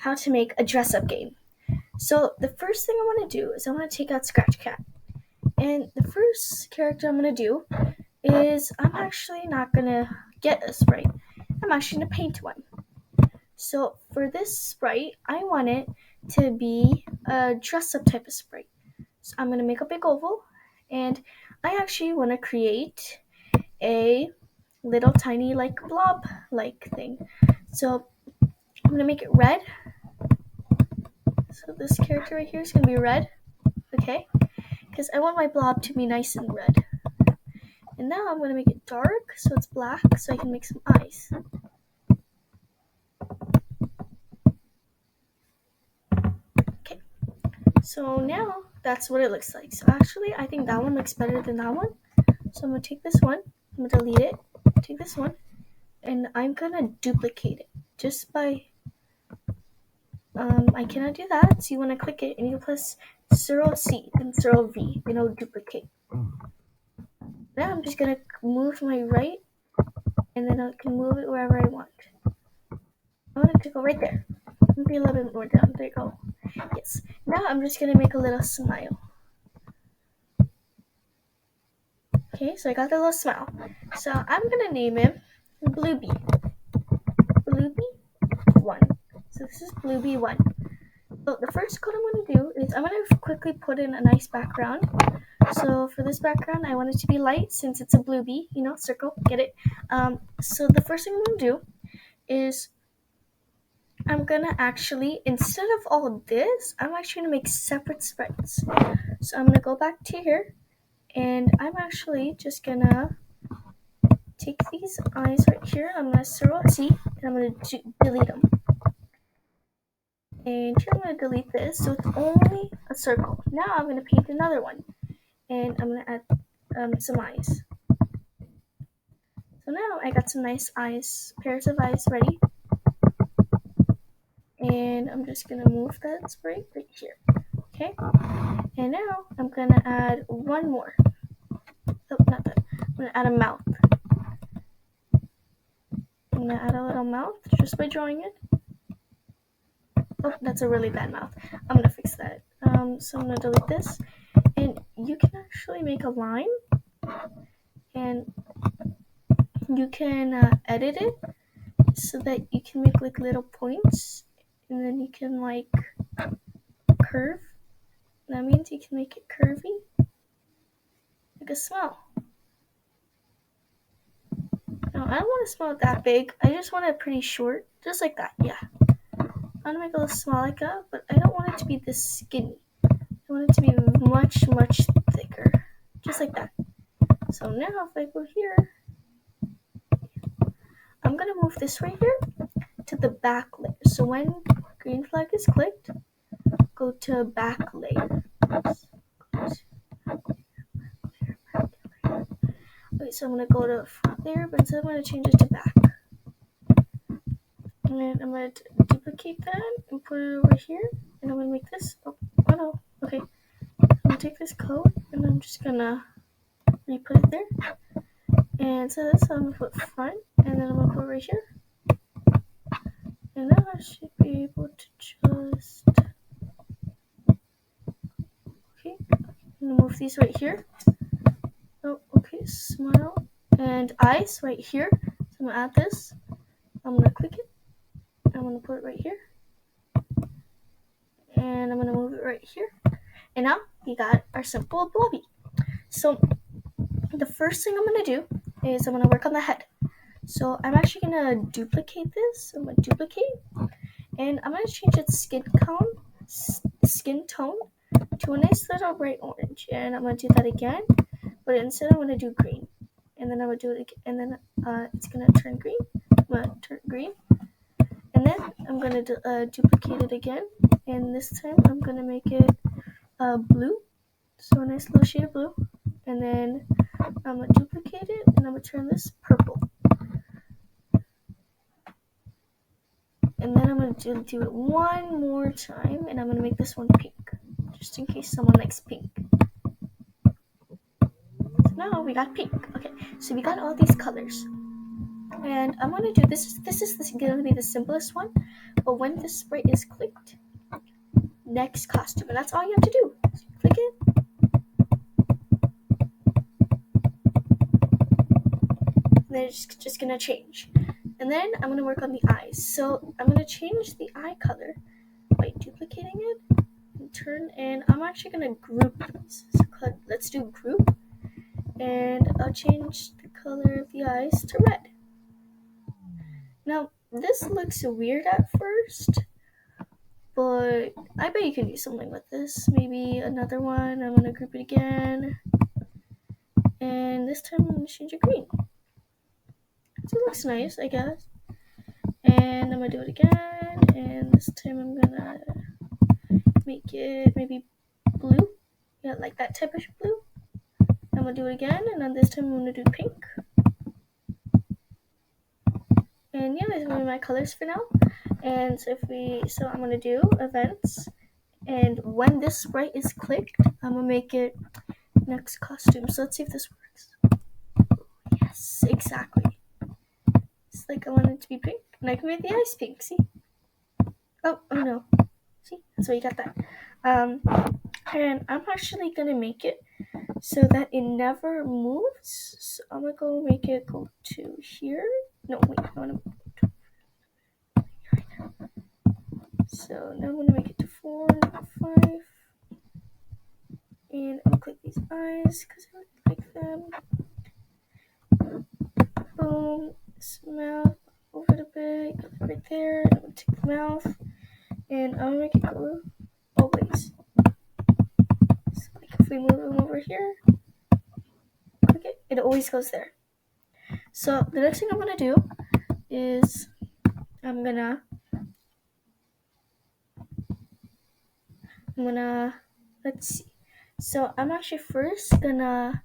how to make a dress-up game. So the first thing I want to do is I want to take out Scratch Cat. And the first character I'm going to do is I'm actually not going to get a sprite. I'm actually going to paint one. So for this sprite, I want it to be a dress-up type of sprite. So I'm going to make a big oval, and I actually want to create a little tiny like blob like thing. So I'm going to make it red. So this character right here is going to be red. Okay, because I want my blob to be nice and red. And now I'm going to make it dark so it's black so I can make some eyes. Okay, so now that's what it looks like. So actually I think that one looks better than that one. So I'm going to take this one, I'm going to delete it, take this one, and I'm going to duplicate it just by, I cannot do that. So you want to click it and you press Ctrl-C and Ctrl-V and it'll duplicate. Now I'm just going to move my right and then I can move it wherever I want. I want it to go right there. Maybe a little bit more down. There you go. Yes. Now I'm just going to make a little smile. Okay, so I got the little smile. So I'm going to name him Bluebee. Bluebee 1. So this is Bluebee 1. So the first code I'm going to do is I'm going to quickly put in a nice background. So for this background, I want it to be light since it's a Bluebee, you know, circle, get it? So the first thing I'm going to do is I'm gonna actually, instead of all of this, I'm actually gonna make separate sprites. So I'm gonna go back to here, and I'm actually just gonna take these eyes right here, I'm gonna Ctrl-C, and I'm gonna delete them. And here I'm gonna delete this, so it's only a circle. Now I'm gonna paint another one, and I'm gonna add some eyes. So now I got some nice eyes, pairs of eyes ready. And I'm just gonna move that sprite right here. Okay, and now I'm gonna add one more. Oh, not that. I'm gonna add a mouth. I'm gonna add a little mouth just by drawing it. Oh, that's a really bad mouth. I'm gonna fix that. So I'm gonna delete this, and you can actually make a line, and you can edit it so that you can make like little points, and then you can like curve. That means you can make it curvy, like a smile. No, I don't want to smile that big. I just want it pretty short, just like that. Yeah. I want to make a little smile like that, but I don't want it to be this skinny. I want it to be much, much thicker, just like that. So now if I go here, I'm gonna move this right here to the back layer. So when green flag is clicked, go to back layer. Okay, so I'm gonna go to front layer, but instead I'm gonna change it to back. And then I'm gonna duplicate that and put it over here, and I'm gonna make this. Oh no. Okay. I'm gonna take this code and I'm just gonna re-put it there. And so this I'm gonna put front, and then I'm gonna put it right here. And now I should be able to just I'm gonna move these right here. Oh, okay, smile and eyes right here. So I'm gonna add this. I'm gonna click it. I'm gonna put it right here. And I'm gonna move it right here. And now we got our simple blobby. So the first thing I'm gonna do is I'm gonna work on the head. So I'm actually gonna duplicate this. I'm gonna duplicate, and I'm gonna change its skin tone to a nice little bright orange. And I'm gonna do that again, but instead I'm gonna do green. And then I'm gonna do it again, and then it's gonna turn green. I'm gonna turn green, and then I'm gonna duplicate it again. And this time I'm gonna make it blue. So a nice little shade of blue, and then I'm gonna duplicate it, and I'm gonna turn this purple. And then I'm going to do it one more time, and I'm going to make this one pink, just in case someone likes pink. So now we got pink. Okay, so we got all these colors. And I'm gonna do this. This is gonna be the simplest one, but when this sprite is clicked, next costume, and that's all you have to do. Click it. And then it's just gonna change. And then I'm gonna work on the eyes. So I'm gonna change the eye color by duplicating it and turn. And I'm actually gonna group these. So let's do group, and I'll change the color of the eyes to red. Now this looks weird at first, but I bet you can do something with this. Maybe another one. I'm gonna group it again, and this time I'm gonna change it green. So it looks nice, I guess. And I'm gonna do it again, and this time I'm gonna make it maybe blue. Yeah, like that type of blue. I'm gonna do it again, and then this time I'm gonna do pink. And yeah, these are my colors for now. And so I'm gonna do events, and when this sprite is clicked, I'm gonna make it next costume. So let's see if this works. Yes, exactly. It's like I want it to be pink, and I can make the eyes pink. See? Oh no. See? That's why you got that. And I'm actually gonna make it so that it never moves. So I'm gonna go make it go to here. No, wait, I wanna. So now I'm gonna make it to 4, 5, and I'm gonna click these eyes because I really like them. Boom, this mouth over the bit, right there. I'm gonna take the mouth, and I'm gonna make it go always. So like if we move them over here, click it, it always goes there. So the next thing I'm gonna do is I'm gonna let's see. So I'm actually first gonna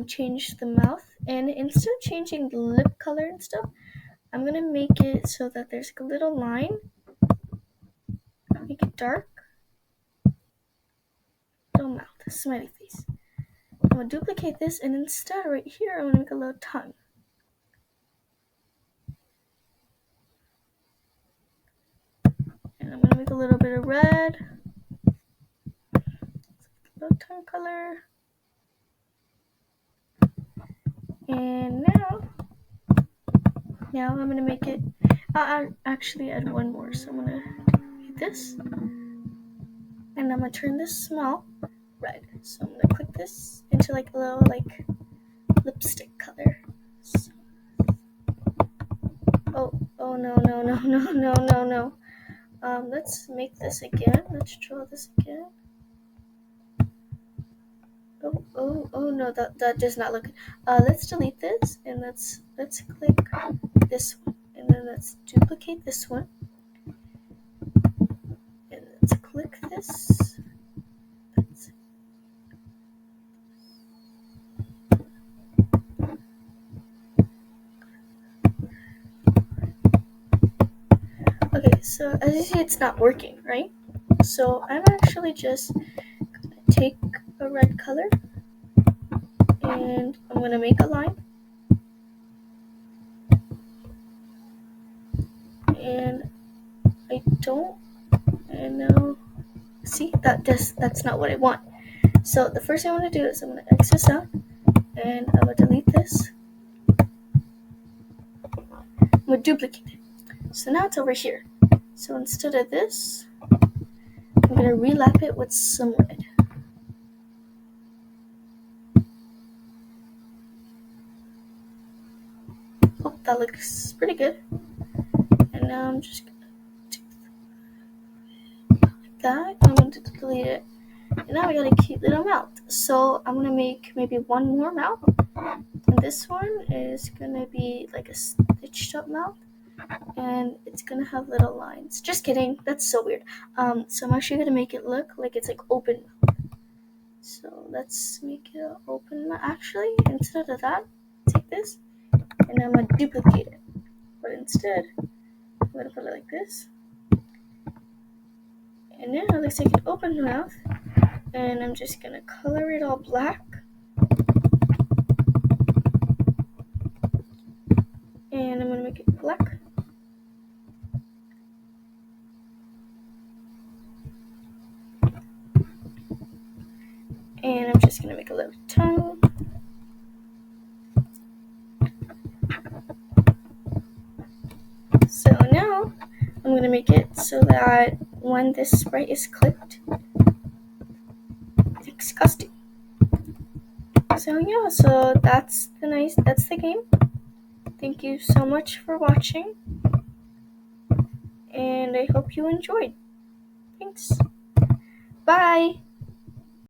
change the mouth, and instead of changing the lip color and stuff, I'm gonna make it so that there's like a little line. Make it dark. Little mouth, smiley face. I'm gonna duplicate this, and instead right here, I'm gonna make a little tongue. And I'm gonna make a little bit of red. Little tongue color. And now I'm gonna make it. I'll actually add one more. So I'm gonna make this, and I'm gonna turn this small red. So I'm gonna click this into like a little like lipstick color. So, oh no. Let's make this again. Let's draw this again. Oh no, that does not look good. Let's delete this, and let's click this one, and then let's duplicate this one, and let's click this. Okay, so as you see, it's not working, right? So I'm actually just gonna take a red color, and I'm gonna make a line, and I don't, and now see that's not what I want. So the first thing I'm gonna do is I'm gonna X this out, and I'm gonna delete this. I'm gonna duplicate it. So now it's over here. So instead of this, I'm gonna relap it with some red. Oh, that looks pretty good. And now I'm just gonna do like that. I'm going to delete it. And now we got a cute little mouth. So I'm gonna make maybe one more mouth. And this one is gonna be like a stitched up mouth. And it's gonna have little lines. Just kidding, that's so weird. So I'm actually gonna make it look like it's like open mouth. So let's make it open mouth. Actually, instead of that, take this, and I'm gonna duplicate it. But instead, I'm gonna put it like this. And now it looks like an open mouth. And I'm just gonna color it all black. I'm just gonna make a little tongue. So now I'm gonna make it so that when this sprite is clicked, it's disgusting. So yeah, so that's the game. Thank you so much for watching, and I hope you enjoyed. Thanks. Bye.